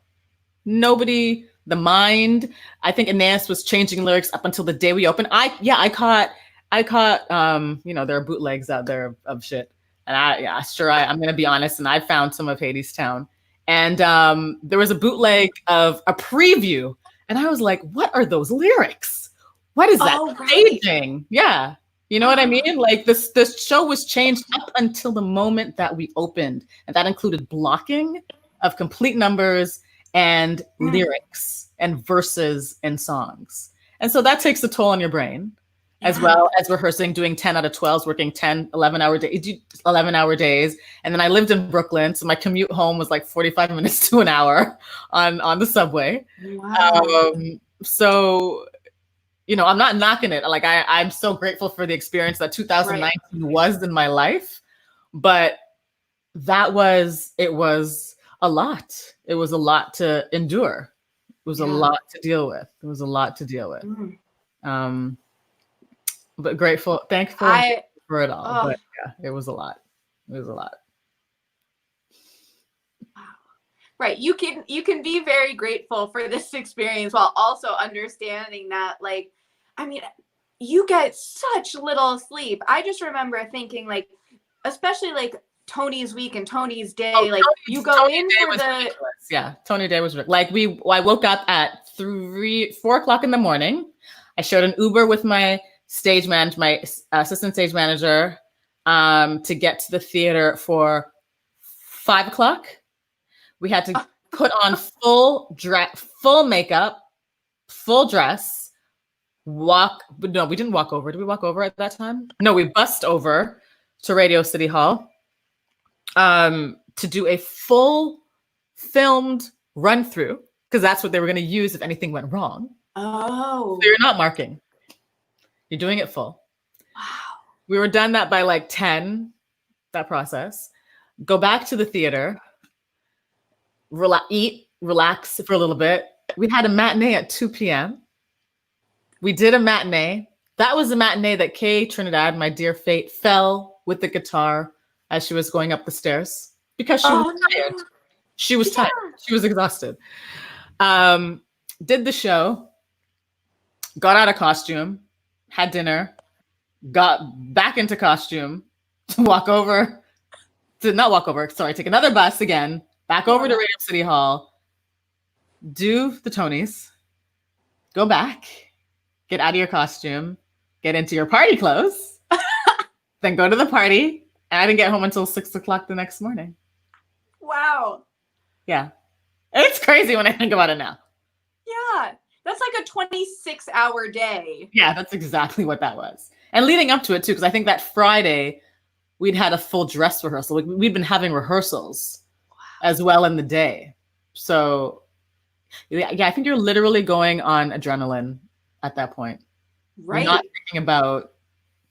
Nobody, the mind, I think Aeneas was changing lyrics up until the day we opened. I caught, there are bootlegs out there of shit. And I'm going to be honest. And I found some of Hadestown. And there was a bootleg of a preview. And I was like, what are those lyrics? What is that staging? Yeah. You know what I mean? Like this show was changed up until the moment that we opened. And that included blocking of complete numbers and lyrics and verses and songs. And so that takes a toll on your brain, as well as rehearsing, doing 10 out of 12s, working 10, 11-hour days. And then I lived in Brooklyn. So my commute home was like 45 minutes to an hour on the subway. Wow. So, I'm not knocking it. Like I'm so grateful for the experience that 2019 was in my life, but it was a lot. It was a lot to endure. It was a lot to deal with. But thankful for it all. But it was a lot. Wow. Right. You can be very grateful for this experience while also understanding that, like, I mean, you get such little sleep. I just remember thinking, like, especially like Tony's week and Tony's day, you go Tony in for the ridiculous. Yeah, Tony Day was like I woke up at 4 o'clock in the morning. I shared an Uber with my my assistant stage manager, to get to the theater for 5 o'clock. We had to put on full makeup, full dress, but no, we didn't walk over. Did we walk over at that time? No, we bussed over to Radio City Hall. To do a full filmed run through, because that's what they were going to use if anything went wrong. Oh. So you're not marking. You're doing it full. Wow. We were done that by like 10, that process. Go back to the theater, eat, relax for a little bit. We had a matinee at 2 p.m. We did a matinee. That was a matinee that Kay Trinidad, my dear fate, fell with the guitar as she was going up the stairs because she was tired. She was tired. She was exhausted. Did the show, got out of costume, had dinner, got back into costume to take another bus again, back over to Radio City Hall, do the Tonys, go back, get out of your costume, get into your party clothes, then go to the party. And I didn't get home until 6 o'clock the next morning. Wow. Yeah. It's crazy when I think about it now. Yeah. That's like a 26-hour day. Yeah, that's exactly what that was. And leading up to it, too, because I think that Friday, we'd had a full dress rehearsal. We'd been having rehearsals as well in the day. So, yeah, I think you're literally going on adrenaline at that point. Right. You're not thinking about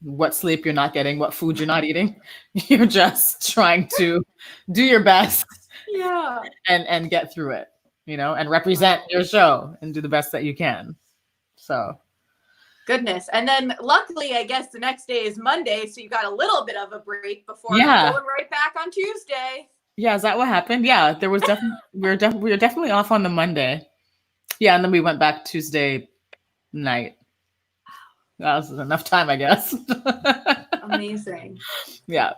what sleep you're not getting, what food you're not eating. You're just trying to do your best. Yeah. And get through it, and represent your show and do the best that you can. So. Goodness. And then luckily, I guess the next day is Monday. So you got a little bit of a break before going right back on Tuesday. Yeah. Is that what happened? Yeah. There was definitely, we were definitely off on the Monday. Yeah. And then we went back Tuesday night. That was enough time, I guess. Amazing. Yeah.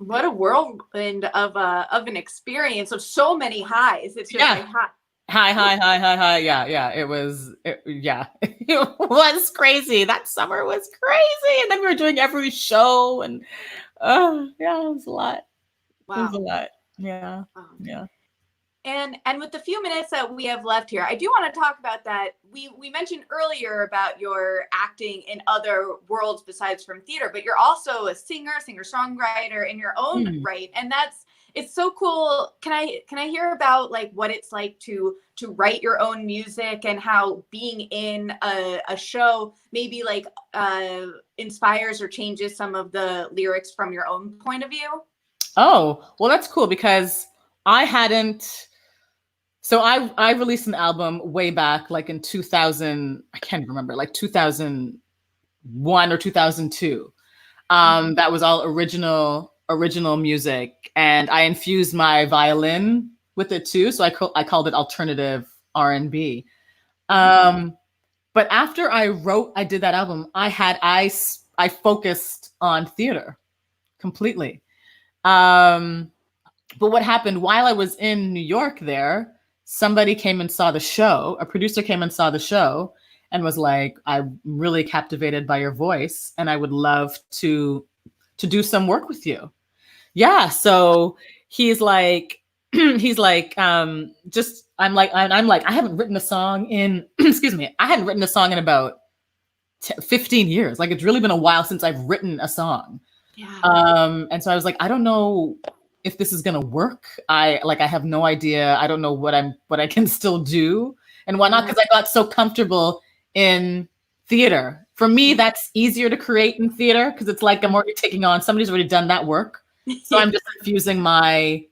What a whirlwind of an experience of so many highs. It's just like high. Yeah. It was crazy. That summer was crazy. And then we were doing every show and it was a lot. Wow. It was a lot. Yeah. Yeah. And with the few minutes that we have left here, I do want to talk about that. We mentioned earlier about your acting in other worlds besides from theater, but you're also a singer-songwriter in your own right. And it's so cool. Can I hear about like what it's like to write your own music and how being in a show maybe like inspires or changes some of the lyrics from your own point of view? Oh, well, that's cool because I hadn't. So I released an album way back, like in 2000, I can't remember, like 2001 or 2002. That was all original music. And I infused my violin with it too. So I called it alternative R&B. But after I did that album, I focused on theater completely. But what happened while I was in New York there, somebody came and saw the show. A producer came and saw the show and was like, I'm really captivated by your voice and I would love to do some work with you. Yeah. So he's like, I'm like, I haven't written a song in, excuse me, I hadn't written a song in about 15 years. Like it's really been a while since I've written a song. Yeah. And so I was like, I don't know if this is gonna work. I have no idea. I don't know what I can still do and whatnot, because I got so comfortable in theater. For me, that's easier to create in theater because it's like I'm already taking on, somebody's already done that work. So I'm just infusing my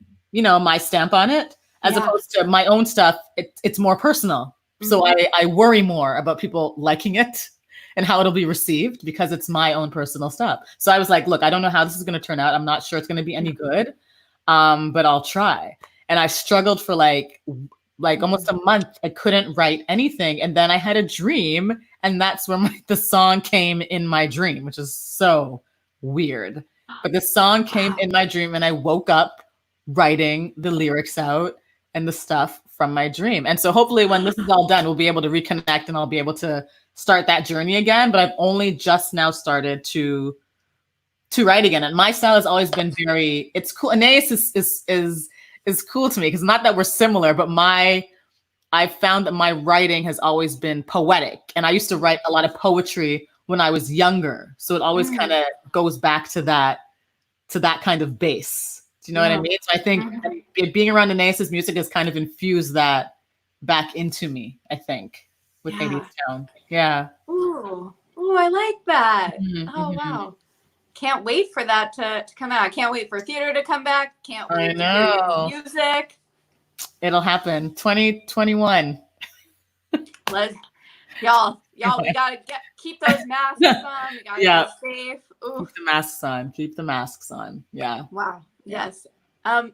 stamp on it, as opposed to my own stuff. It's more personal. So I worry more about people liking it and how it'll be received because it's my own personal stuff. So I was like, look, I don't know how this is going to turn out. I'm not sure it's going to be any good. But I'll try. And I struggled for like almost a month. I couldn't write anything. And then I had a dream, and that's where the song came in my dream, which is so weird. But the song came in my dream, and I woke up writing the lyrics out and the stuff from my dream. And so hopefully when this is all done, we'll be able to reconnect and I'll be able to start that journey again. But I've only just now started to write again. And my style has always been it's cool. Anais is cool to me because not that we're similar, but I found that my writing has always been poetic. And I used to write a lot of poetry when I was younger. So it always kind of goes back to that kind of base. Do you know what I mean? So I think being around Anais's music has kind of infused that back into me, I think, with Hadestown. Yeah. Ooh, I like that. Wow. Can't wait for that to come out. I can't wait for theater to come back. Can't wait to hear your music. It'll happen. 2021. Y'all, we gotta keep those masks on. We gotta stay safe. Ooh. Keep the masks on. Yeah. Wow. Yes.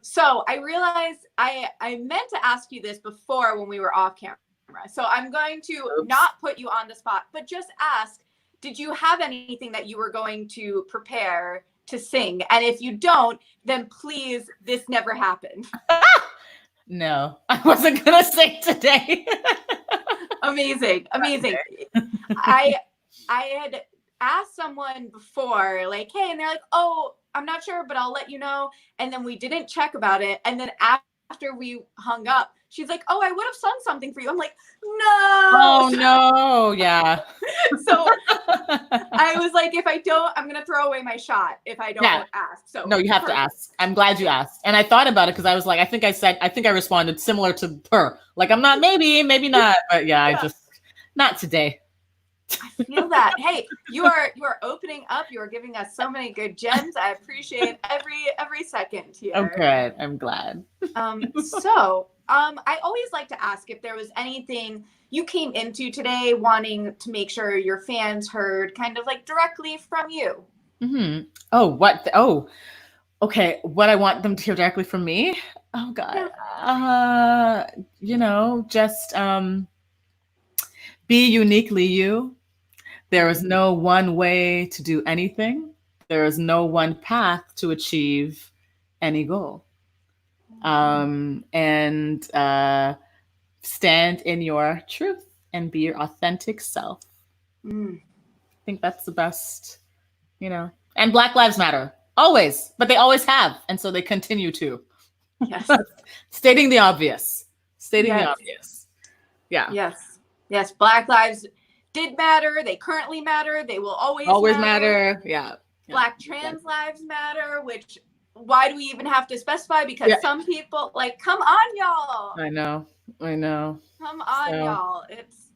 So I realized I meant to ask you this before when we were off camera. So I'm going to not put you on the spot, but just ask, did you have anything that you were going to prepare to sing? And if you don't, then please, this never happened. No, I wasn't going to sing today. Amazing. I had asked someone before, like, hey, and they're like, oh, I'm not sure, but I'll let you know. And then we didn't check about it. And then after we hung up, she's like, oh, I would have sung something for you. I'm like, no. Oh, no. Yeah. So I was like, if I don't, I'm going to throw away my shot if I don't ask. So no, you have to ask. I'm glad you asked. And I thought about it because I was like, I think I responded similar to her. Like, I'm not, maybe not. But I just, not today. I feel that. Hey, you are opening up. You are giving us so many good gems. I appreciate every second here. Oh, good. I'm glad. So I always like to ask if there was anything you came into today wanting to make sure your fans heard kind of like directly from you. Mm-hmm. Oh, what? Oh, okay. What I want them to hear directly from me? Oh, God. Just be uniquely you. There is no one way to do anything. there is no one path to achieve any goal. And stand in your truth and be your authentic self. I think that's the best, and Black Lives Matter, always, but they always have. And so they continue to. Yes. Stating the obvious. The obvious. Yeah. Yes. Black lives did matter. They currently matter. They will always matter. Yeah. Black trans lives matter, which why do we even have to specify? Because some people come on, y'all. I know. Come on, y'all. It's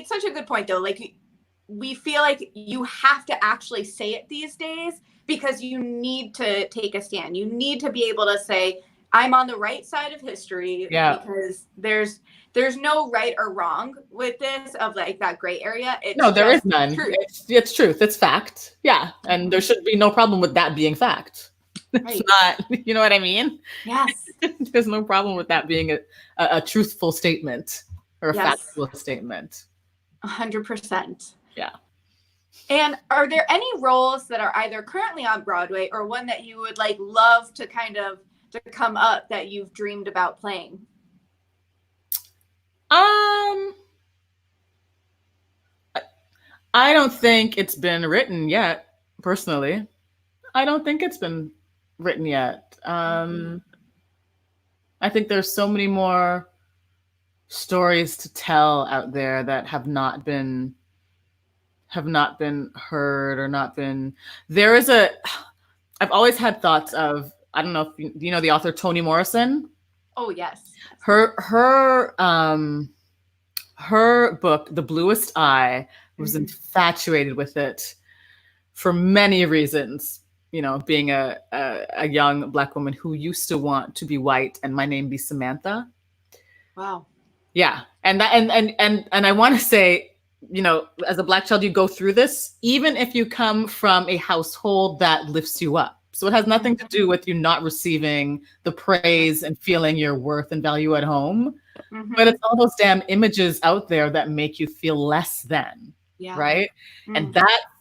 such a good point though. We feel like you have to actually say it these days because you need to take a stand. You need to be able to say, I'm on the right side of history, because there's no right or wrong with this of that gray area. There is none. Truth. It's truth. It's fact. Yeah. And there should be no problem with that being fact. Right. It's not, you know what I mean? Yes. There's no problem with that being a truthful statement or a factual statement. 100%. Yeah. And are there any roles that are either currently on Broadway or one that you would love to to come up that you've dreamed about playing? I don't think it's been written yet, personally. I don't think it's been written yet. I think there's so many more stories to tell out there that have not been heard or not been. I've always had thoughts of, I don't know if you know the author Toni Morrison. Oh yes. Her book, The Bluest Eye, was infatuated with it for many reasons. Being a young Black woman who used to want to be white and my name be Samantha. Wow. Yeah, and I want to say, as a Black child, you go through this, even if you come from a household that lifts you up. So it has nothing to do with you not receiving the praise and feeling your worth and value at home. But it's all those damn images out there that make you feel less than. Yeah. Right. And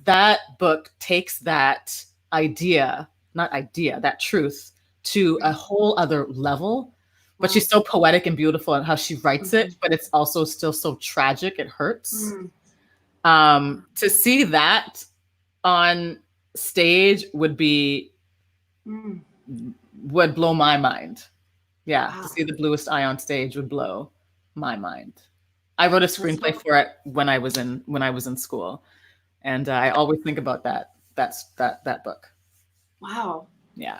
that book takes that that truth to a whole other level. But she's so poetic and beautiful in how she writes it, but it's also still so tragic. It hurts. To see that on stage would blow my mind. Yeah. Wow. To see The Bluest Eye on stage would blow my mind. I wrote a screenplay for it when I was in school. And I always think about that book. Wow. Yeah.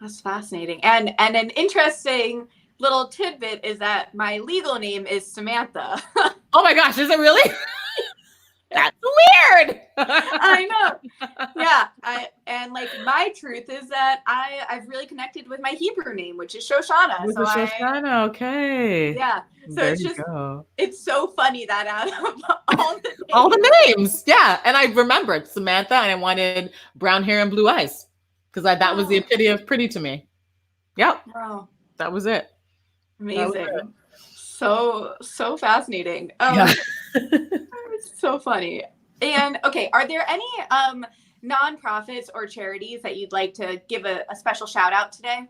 That's fascinating. And an interesting little tidbit is that my legal name is Samantha. Oh my gosh, is it really? That's weird. I know. Yeah. My truth is that I've really connected with my Hebrew name, which is Shoshana. Shoshana, okay. Yeah. So it's so funny that out of all the names. Yeah. And I remembered Samantha and I wanted brown hair and blue eyes because that was the epitome of pretty to me. Yep. Wow. That was it. Amazing. So fascinating. Yeah. It's so funny. And okay, are there any nonprofits or charities that you'd like to give a special shout out today?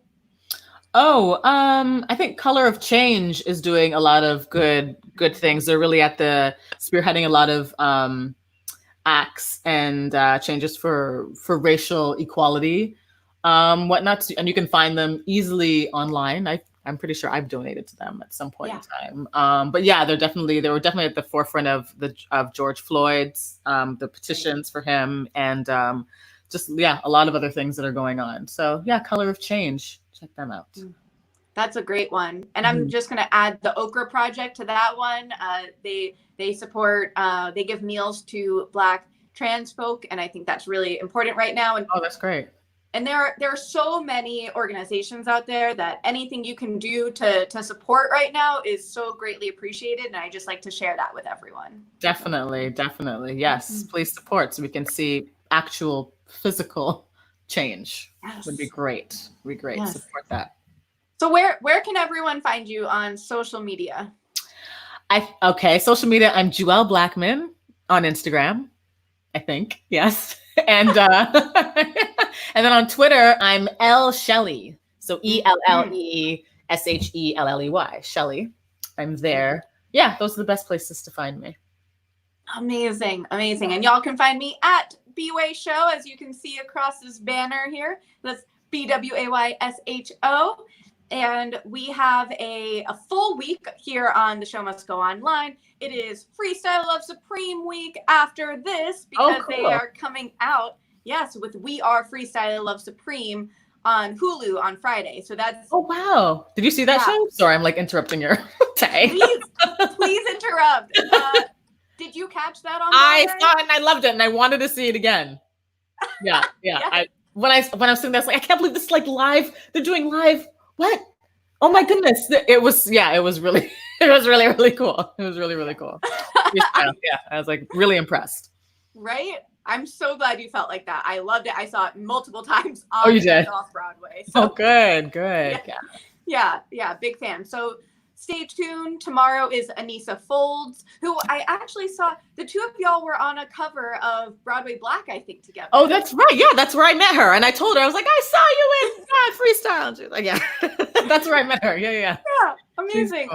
Oh, I think Color of Change is doing a lot of good things. They're really spearheading a lot of acts and changes for racial equality, whatnot. And you can find them easily online. I'm pretty sure I've donated to them at some point in time. But yeah, they were definitely at the forefront of George Floyd's, the petitions for him, and a lot of other things that are going on. So yeah, Color of Change. Check them out. That's a great one. And I'm just going to add the Okra Project to that one. They support, they give meals to Black trans folk. And I think that's really important right now. And that's great. And there are so many organizations out there that anything you can do to support right now is so greatly appreciated. And I just like to share that with everyone. Definitely. Yes. Please support so we can see actual physical change. Yes. Would be great. Yes. Support that. So where can everyone find you on social media? Social media, I'm Jewelle Blackman on Instagram, I think. Yes. And and then on Twitter, I'm L Shelley. So ELLESHELLEY, Shelley. I'm there. Yeah, those are the best places to find me. Amazing. And y'all can find me at B-Way Show, as you can see across this banner here. That's BWAYSHO. And we have a full week here on the Show Must Go Online. It is Freestyle Love Supreme week after this, because they are coming out, yes, with We Are Freestyle Love Supreme on Hulu on Friday. So that's... Oh, wow. Did you see that show? Sorry, I'm like interrupting your day. Please interrupt. Did you catch that on I Broadway? saw it and I loved it and I wanted to see it again. Yeah. When I was seeing that, I was like, I can't believe this is like live. They're doing live. What? Oh my goodness. It was really, really cool. It was really, really cool. Yeah, I was like really impressed. Right? I'm so glad you felt like that. I loved it. I saw it multiple times on you did? Off Broadway. So, good. Yeah, big fan. So stay tuned. Tomorrow is Anissa Folds, who I actually saw. The two of y'all were on a cover of Broadway Black, I think, together. Oh, that's right. Yeah, that's where I met her. And I told her, I was like, I saw you in freestyle. And she was like, yeah, that's where I met her. Yeah. Yeah, amazing.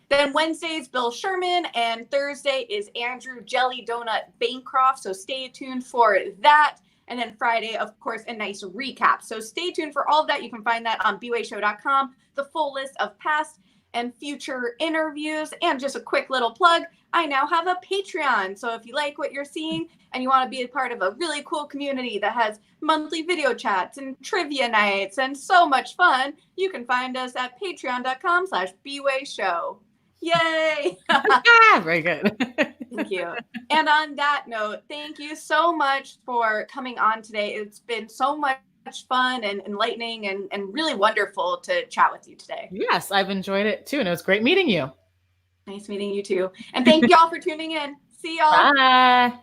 Then Wednesday is Bill Sherman, and Thursday is Andrew Jelly Donut Bancroft. So stay tuned for that. And then Friday, of course, a nice recap. So stay tuned for all of that. You can find that on bwayshow.com, the full list of past and future interviews. And just a quick little plug, I now have a Patreon. So if you like what you're seeing and you want to be a part of a really cool community that has monthly video chats and trivia nights and so much fun, you can find us at patreon.com/bwayshow. Yay! Very good. Thank you. And on that note, thank you so much for coming on today. It's been so much fun and enlightening and really wonderful to chat with you today. Yes, I've enjoyed it too. And it was great meeting you. Nice meeting you too. And thank y'all for tuning in. See y'all. Bye.